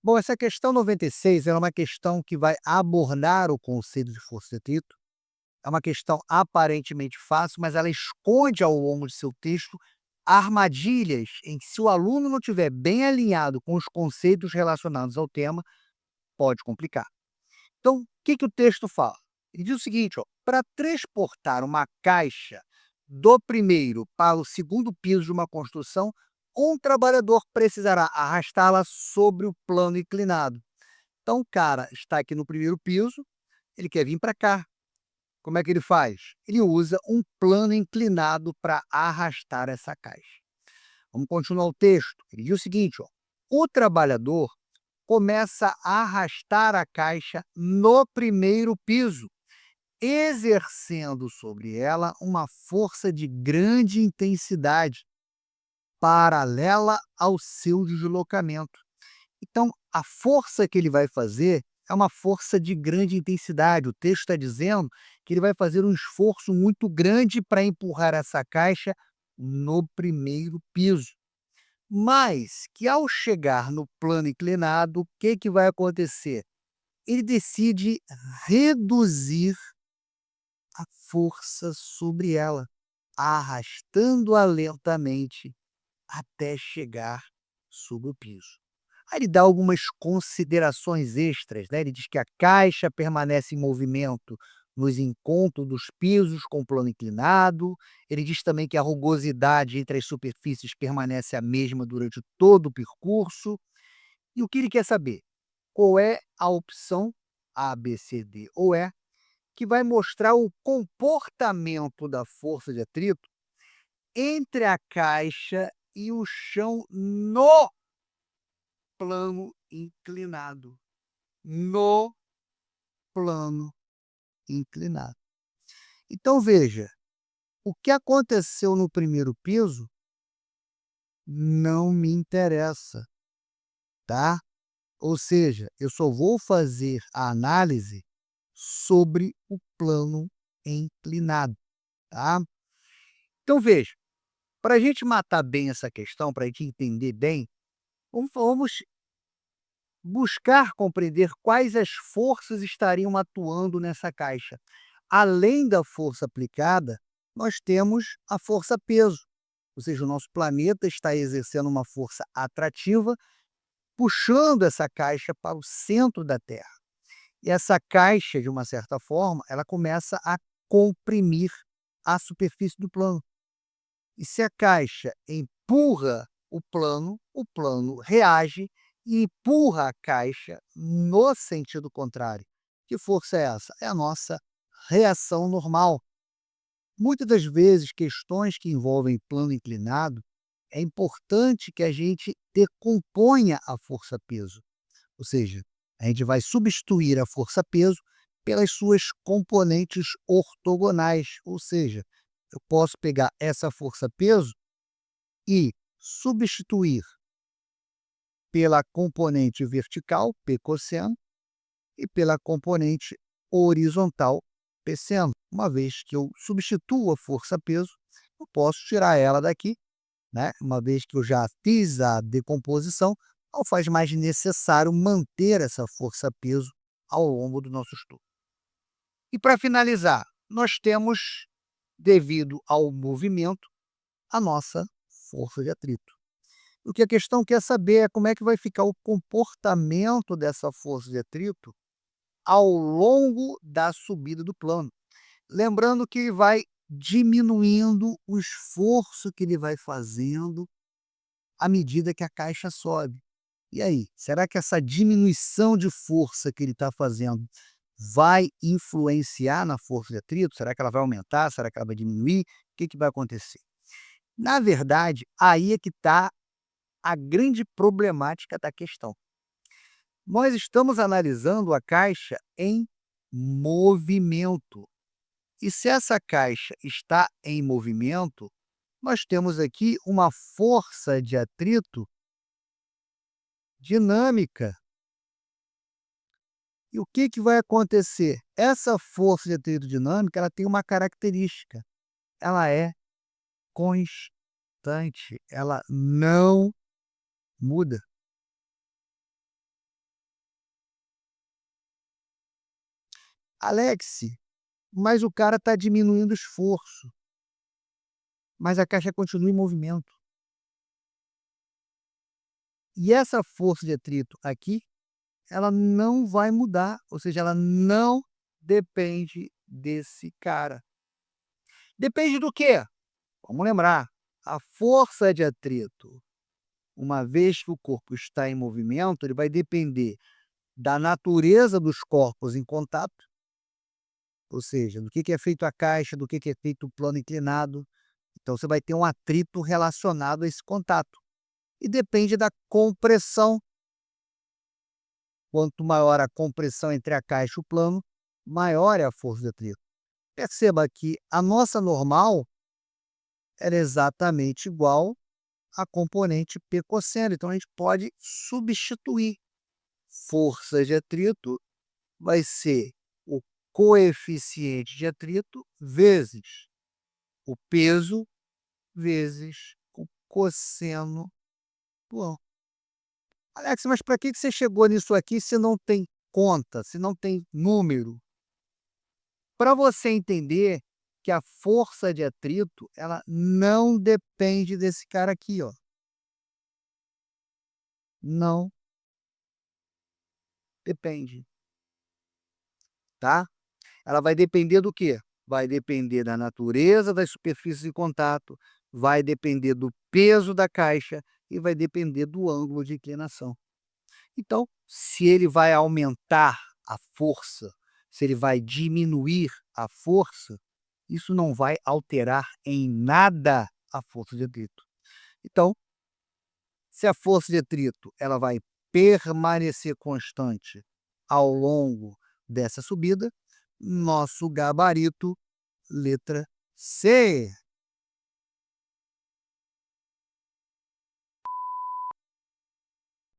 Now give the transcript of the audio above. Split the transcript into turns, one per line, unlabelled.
Bom, essa questão 96 é uma questão que vai abordar o conceito de força de atrito. É uma questão aparentemente fácil, mas ela esconde ao longo de seu texto armadilhas em que, se o aluno não estiver bem alinhado com os conceitos relacionados ao tema, pode complicar. Então, o que, que o texto fala? Ele diz o seguinte: para transportar uma caixa do primeiro para o segundo piso de uma construção, um trabalhador precisará arrastá-la sobre o plano inclinado. Então, o cara está aqui no primeiro piso, ele quer vir para cá. Como é que ele faz? Ele usa um plano inclinado para arrastar essa caixa. Vamos continuar o texto. Ele diz o seguinte: o trabalhador começa a arrastar a caixa no primeiro piso, exercendo sobre ela uma força de grande intensidade, paralela ao seu deslocamento. Então, a força que ele vai fazer é uma força de grande intensidade. O texto está dizendo que ele vai fazer um esforço muito grande para empurrar essa caixa no primeiro piso. Mas que, ao chegar no plano inclinado, o que, que vai acontecer? Ele decide reduzir a força sobre ela, arrastando-a lentamente até chegar sobre o piso. Aí ele dá algumas considerações extras, né? Ele diz que a caixa permanece em movimento nos encontros dos pisos com o plano inclinado. Ele diz também que a rugosidade entre as superfícies permanece a mesma durante todo o percurso. E o que ele quer saber? Qual é a opção A, B, C, D ou E que vai mostrar o comportamento da força de atrito entre a caixa e o chão no plano inclinado. No plano inclinado. Então veja, o que aconteceu no primeiro piso não me interessa, tá? Ou seja, eu só vou fazer a análise sobre o plano inclinado, tá? Então veja, para a gente matar bem essa questão, para a gente entender bem, vamos buscar compreender quais as forças estariam atuando nessa caixa. Além da força aplicada, nós temos a força-peso, ou seja, o nosso planeta está exercendo uma força atrativa, puxando essa caixa para o centro da Terra. E essa caixa, de uma certa forma, ela começa a comprimir a superfície do plano. E se a caixa empurra o plano reage e empurra a caixa no sentido contrário. Que força é essa? É a nossa reação normal. Muitas das vezes, questões que envolvem plano inclinado, é importante que a gente decomponha a força-peso. Ou seja, a gente vai substituir a força-peso pelas suas componentes ortogonais. Ou seja, eu posso pegar essa força-peso e substituir pela componente vertical, P cosseno, e pela componente horizontal, P seno. Uma vez que eu substituo a força-peso, eu posso tirar ela daqui, né? Uma vez que eu já fiz a decomposição, não faz mais necessário manter essa força-peso ao longo do nosso estudo. E para finalizar, nós temos, devido ao movimento, a nossa força de atrito. O que a questão quer saber é como é que vai ficar o comportamento dessa força de atrito ao longo da subida do plano. Lembrando que ele vai diminuindo o esforço que ele vai fazendo à medida que a caixa sobe. E aí, será que essa diminuição de força que ele está fazendo vai influenciar na força de atrito? Será que ela vai aumentar? Será que ela vai diminuir? O que, que vai acontecer? Na verdade, aí é que está a grande problemática da questão. Nós estamos analisando a caixa em movimento. E se essa caixa está em movimento, nós temos aqui uma força de atrito dinâmica. E o que, que vai acontecer? Essa força de atrito dinâmica ela tem uma característica. Ela é constante. Ela não muda. Alex, mas o cara está diminuindo o esforço, mas a caixa continua em movimento. E essa força de atrito aqui, ela não vai mudar, ou seja, ela não depende desse cara. Depende do quê? Vamos lembrar, a força de atrito, uma vez que o corpo está em movimento, ele vai depender da natureza dos corpos em contato, ou seja, do que é feito a caixa, do que é feito o plano inclinado. Então você vai ter um atrito relacionado a esse contato. E depende da compressão. Quanto maior a compressão entre a caixa e o plano, maior é a força de atrito. Perceba que a nossa normal era exatamente igual à componente P cosseno. Então a gente pode substituir. Força de atrito vai ser o coeficiente de atrito vezes o peso vezes o cosseno do ângulo. Alex, mas para que você chegou nisso aqui se não tem conta, se não tem número? Para você entender que a força de atrito, ela não depende desse cara aqui, ó. Não depende, tá? Ela vai depender do quê? Vai depender da natureza das superfícies de contato, vai depender do peso da caixa e vai depender do ângulo de inclinação. Então, se ele vai aumentar a força, se ele vai diminuir a força, isso não vai alterar em nada a força de atrito. Então, se a força de atrito ela vai permanecer constante ao longo dessa subida, nosso gabarito, letra C.